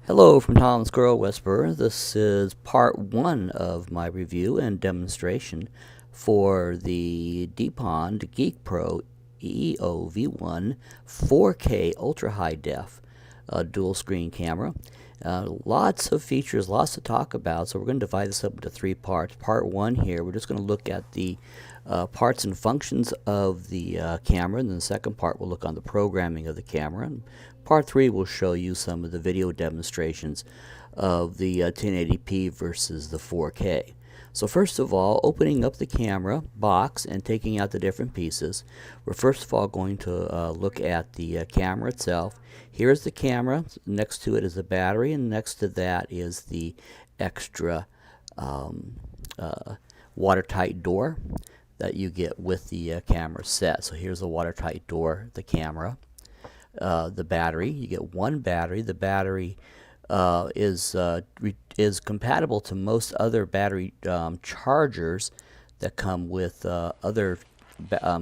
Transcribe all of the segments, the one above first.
Hello from Tom Squirrel Whisperer. This is part 1 of my review and demonstration for the Depond GEEKPRO EOV1 4K Ultra High Def dual screen camera. Lots of features, lots to talk about, so we're going to divide this up into 3 parts. Part 1 here, we're just going to look at the parts and functions of the camera, and then the second part we'll look on the programming of the camera. And part 3 will show you some of the video demonstrations of the 1080p versus the 4K. So first of all, opening up the camera box and taking out the different pieces, we're first of all going to look at the camera itself. Here's the camera, next to it is the battery, and next to that is the extra watertight door that you get with the camera set. So here's the watertight door, the camera. The battery, you get one battery. The battery is compatible to most other battery chargers that come with other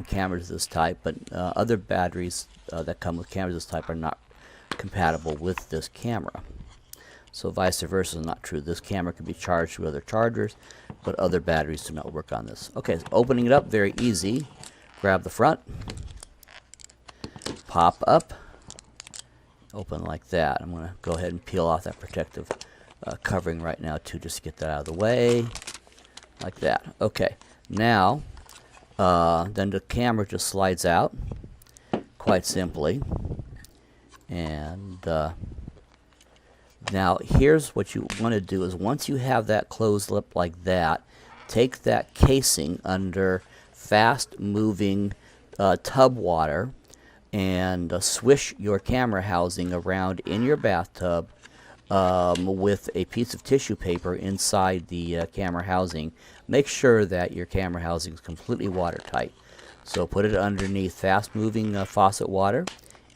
cameras of this type, but other batteries that come with cameras of this type are not compatible with this camera. So vice versa is not true. This camera can be charged with other chargers, but other batteries do not work on this. Okay, so opening it up, very easy. Grab the front, pop up, open like that. I'm going to go ahead and peel off that protective covering right now too, just to get that out of the way, like that. Okay, now then the camera just slides out quite simply, and now here's what you want to do is once you have that closed lip like that, take that casing under fast moving tub water and swish your camera housing around in your bathtub with a piece of tissue paper inside the camera housing. Make sure that your camera housing is completely watertight. So put it underneath fast moving faucet water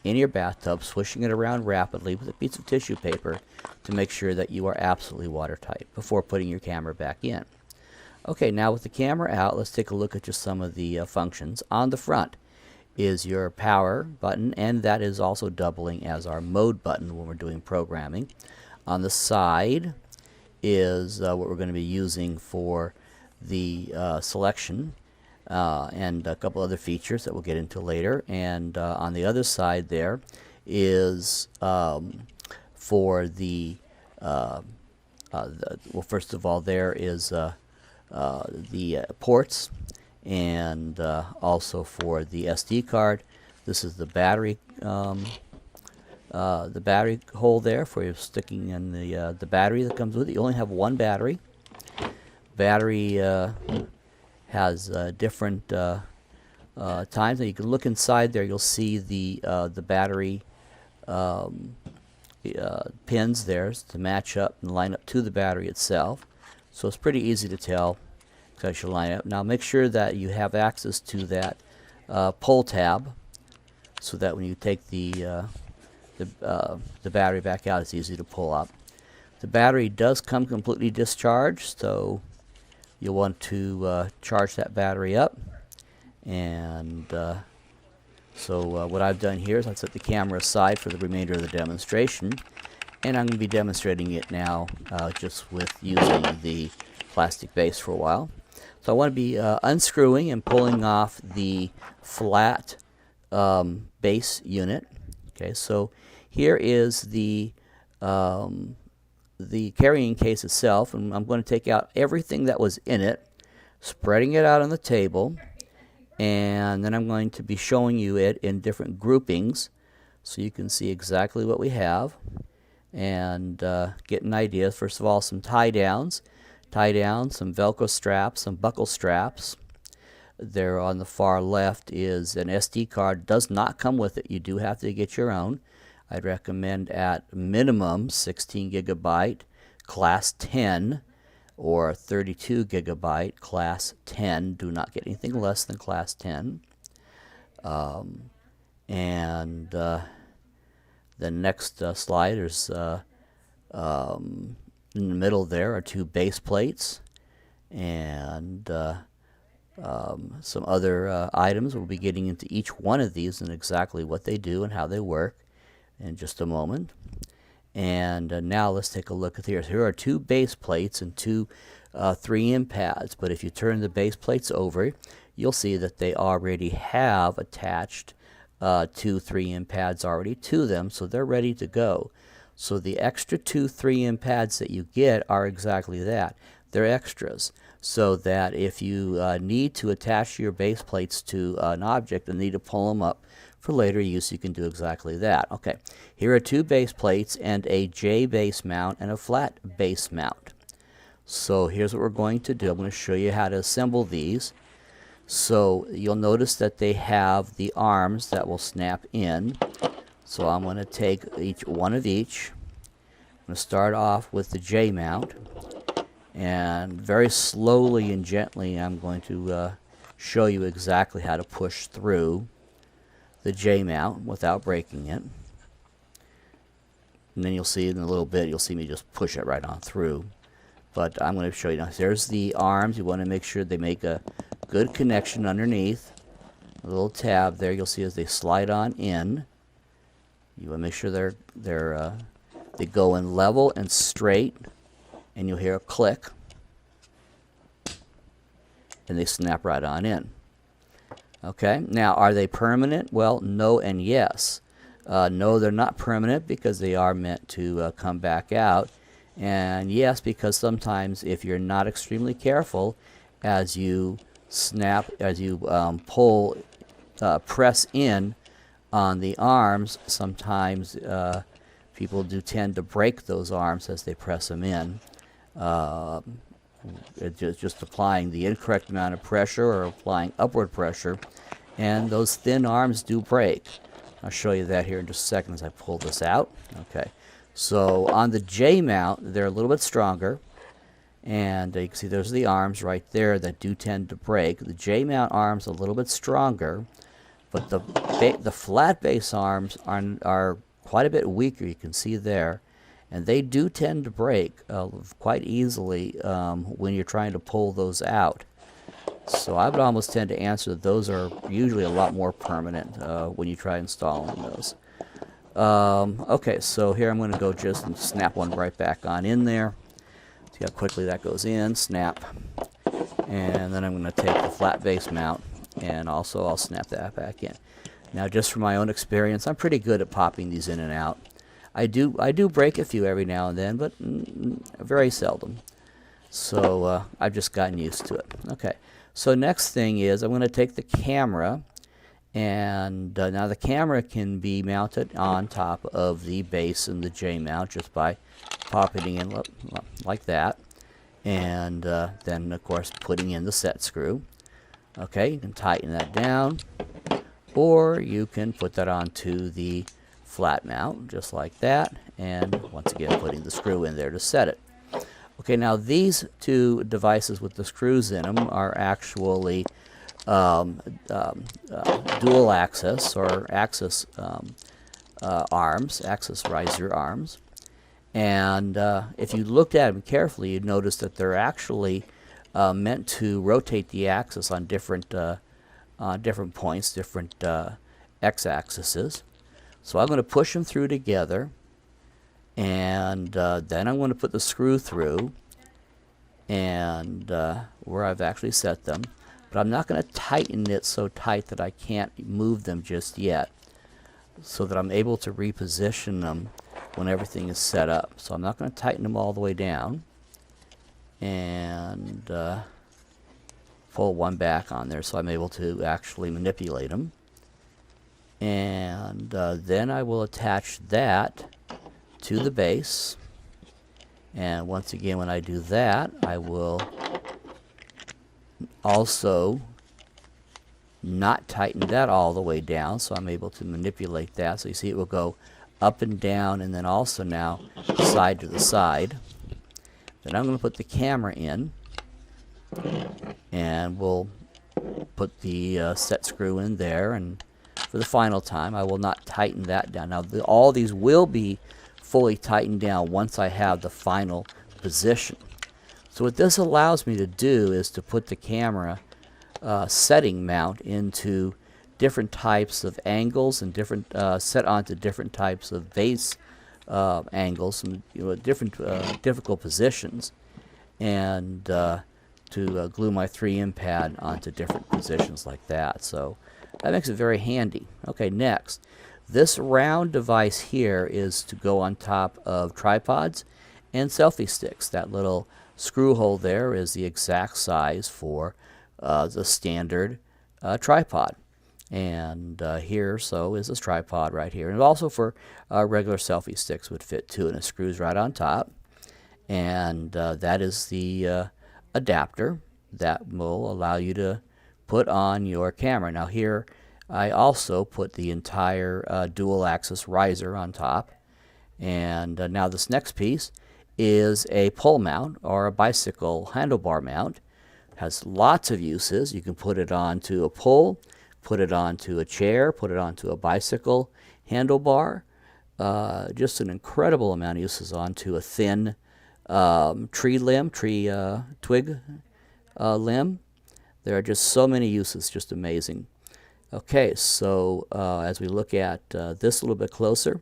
in your bathtub, swishing it around rapidly with a piece of tissue paper to make sure that you are absolutely watertight before putting your camera back in. Okay, now with the camera out, let's take a look at just some of the functions. On the front is your power button, and that is also doubling as our mode button when we're doing programming. On the side is what we're going to be using for the selection and a couple other features that we'll get into later. And on the other side there is for the well, first of all, there is the ports, and also for the SD card. This is the battery hole there for you sticking in the battery that comes with it. You only have one battery. Battery has different times. Now you can look inside there. You'll see the battery pins there to match up and line up to the battery itself. So it's pretty easy to tell because you line up. Now make sure that you have access to that pull tab, so that when you take the battery back out, it's easy to pull up. The battery does come completely discharged, so you'll want to charge that battery up. And so what I've done here is I've set the camera aside for the remainder of the demonstration, and I'm going to be demonstrating it now just with using the plastic base for a while. So I want to be unscrewing and pulling off the flat base unit. Okay, so here is the carrying case itself, and I'm going to take out everything that was in it, spreading it out on the table, and then I'm going to be showing you it in different groupings so you can see exactly what we have and get an idea. First of all, some tie downs, some Velcro straps, some buckle straps. There on the far left is an SD card. Does not come with it. You do have to get your own. I'd recommend at minimum 16 gigabyte class 10 or 32 gigabyte class 10. Do not get anything less than class 10. And the next slide is in the middle there are 2 base plates and some other items. We'll be getting into each one of these and exactly what they do and how they work in just a moment. And now let's take a look at here. Here are two base plates and two 3M pads, but if you turn the base plates over, you'll see that they already have attached two 3M pads already to them, so they're ready to go. So the extra two 3M pads that you get are exactly that. They're extras, so that if you need to attach your base plates to an object and need to pull them up for later use, you can do exactly that. Okay, here are two base plates and a J base mount and a flat base mount. So here's what we're going to do. I'm going to show you how to assemble these. So you'll notice that they have the arms that will snap in. So I'm going to take one of each. I'm going to start off with the J mount, and very slowly and gently I'm going to show you exactly how to push through the J mount without breaking it. And then you'll see in a little bit, you'll see me just push it right on through. But I'm going to show you now. There's the arms. You want to make sure they make a good connection underneath. A little tab there. You'll see as they slide on in. You want to make sure they go in level and straight, and you'll hear a click, and they snap right on in. Okay. Now, are they permanent? Well, no and yes. No, they're not permanent because they are meant to come back out. And yes, because sometimes if you're not extremely careful, as you pull, press in on the arms, sometimes people do tend to break those arms as they press them in. Just applying the incorrect amount of pressure or applying upward pressure, and those thin arms do break. I'll show you that here in just a second as I pull this out. Okay. So on the J mount, they're a little bit stronger, and you can see those are the arms right there that do tend to break. The J mount arms are a little bit stronger, but the flat base arms are quite a bit weaker. You can see there, and they do tend to break quite easily when you're trying to pull those out. So I would almost tend to answer that those are usually a lot more permanent when you try installing those. Okay, so here I'm going to go just and snap one right back on in there. See how quickly that goes in, snap. And then I'm going to take the flat base mount, and also I'll snap that back in. Now, just from my own experience, I'm pretty good at popping these in and out. I do break a few every now and then, but very seldom. So I've just gotten used to it. Okay, so next thing is I'm going to take the camera. And now the camera can be mounted on top of the base and the J mount just by popping it in like that, and then of course putting in the set screw. Okay, you can tighten that down, or you can put that onto the flat mount just like that, and once again putting the screw in there to set it. Okay, now these two devices with the screws in them are actually dual axis or axis arms, axis riser arms. And if you looked at them carefully, you'd notice that they're actually meant to rotate the axis on different points, different x-axes. So I'm going to push them through together, and then I'm going to put the screw through, and where I've actually set them. But I'm not going to tighten it so tight that I can't move them just yet, so that I'm able to reposition them when everything is set up. So I'm not going to tighten them all the way down, and pull one back on there so I'm able to actually manipulate them. And then I will attach that to the base, and once again when I do that, I will also not tighten that all the way down, so I'm able to manipulate that. So you see it will go up and down, and then also now side to the side. Then I'm going to put the camera in, and we'll put the set screw in there, and for the final time I will not tighten that down. Now all these will be fully tightened down once I have the final position. So what this allows me to do is to put the camera setting mount into different types of angles and different set onto different types of base angles, some different difficult positions, and to glue my 3M pad onto different positions like that. So that makes it very handy. Okay, next. This round device here is to go on top of tripods and selfie sticks. That little screw hole there is the exact size for the standard tripod. And here, so is this tripod right here. And also for regular selfie sticks would fit too, and it screws right on top. And that is the adapter that will allow you to put on your camera. Now here I also put the entire dual axis riser on top. And now this next piece is a pole mount or a bicycle handlebar mount. It has lots of uses. You can put it onto a pole, put it onto a chair, put it onto a bicycle handlebar. Just an incredible amount of uses onto a thin twig limb. There are just so many uses, just amazing. Okay, so as we look at this a little bit closer,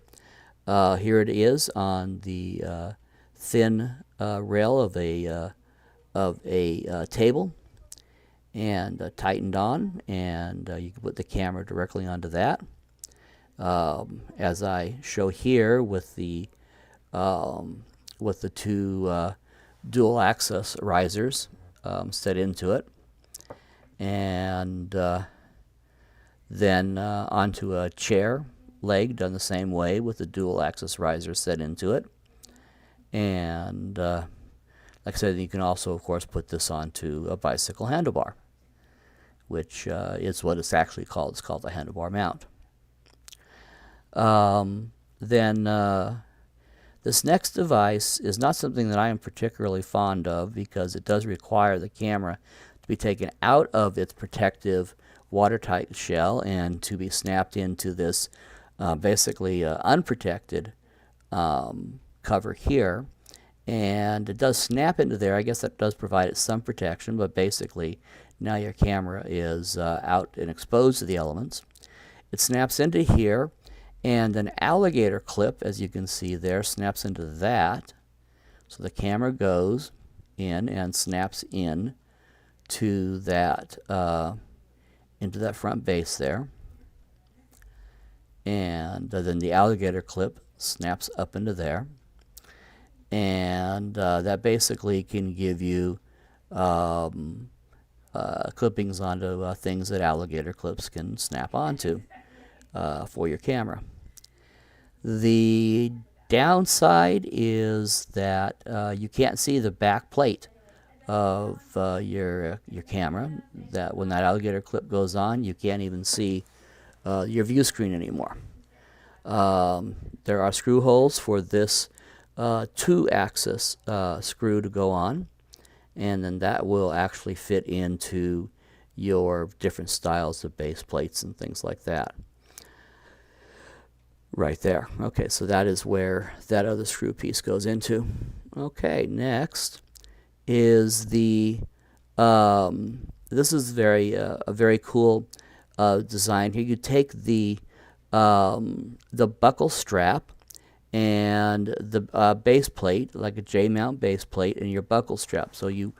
here it is on the thin rail of a table, and tightened on, and you can put the camera directly onto that. As I show here with the two dual axis risers set into it, and then onto a chair leg done the same way with the dual axis riser set into it. And like I said, you can also of course put this onto a bicycle handlebar, which is what it's actually called. It's called the handlebar mount. Then this next device is not something that I am particularly fond of, because it does require the camera to be taken out of its protective watertight shell and to be snapped into this basically unprotected cover here. And it does snap into there. I guess that does provide it some protection, but basically now your camera is out and exposed to the elements. It snaps into here, and an alligator clip, as you can see there, snaps into that. So the camera goes in and snaps in to that into that front base there, and then the alligator clip snaps up into there, and that basically can give you clippings onto things that alligator clips can snap onto for your camera. The downside is that you can't see the back plate of your camera. That when that alligator clip goes on, you can't even see your view screen anymore. There are screw holes for this 2-axis screw to go on, and then that will actually fit into your different styles of base plates and things like that. Right there. Okay, so that is where that other screw piece goes into. Okay, next is the this is a very cool design here. You take the buckle strap and the base plate, like a J-mount base plate, and your buckle strap. So you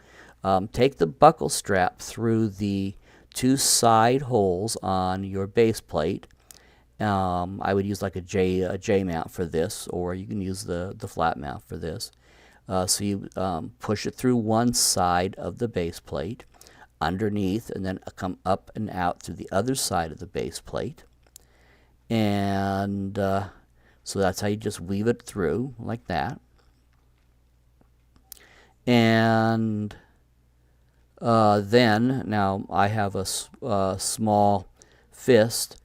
take the buckle strap through the 2 side holes on your base plate. I would use like a J mount for this, or you can use the flat mount for this. So you push it through one side of the base plate, underneath, and then come up and out through the other side of the base plate. And so that's how you just weave it through like that. And then, now I have a small fist,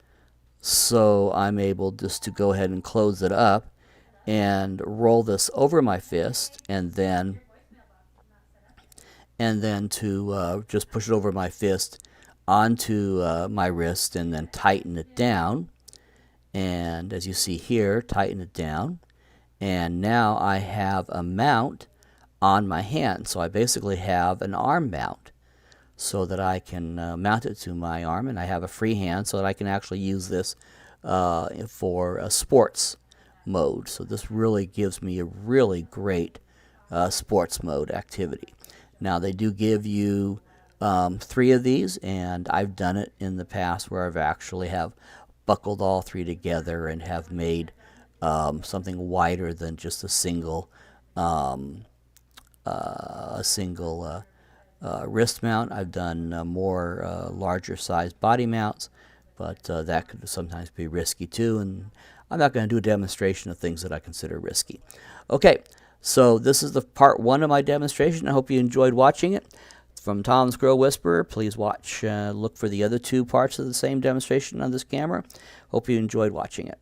so I'm able just to go ahead and close it up and roll this over my fist, and then to just push it over my fist onto my wrist, and then tighten it down. And as you see here, tighten it down, and now I have a mount on my hand. So I basically have an arm mount, so that I can mount it to my arm, and I have a free hand so that I can actually use this for sports mode. So this really gives me a really great sports mode activity. Now they do give you 3 of these, and I've done it in the past where I've actually have buckled all 3 together and have made something wider than just a single wrist mount. I've done more larger size body mounts, but that could sometimes be risky too, and I'm not going to do a demonstration of things that I consider risky. Okay, so this is the part 1 of my demonstration. I hope you enjoyed watching it. From Tom Squirrel Whisperer, please look for the other 2 parts of the same demonstration on this camera. Hope you enjoyed watching it.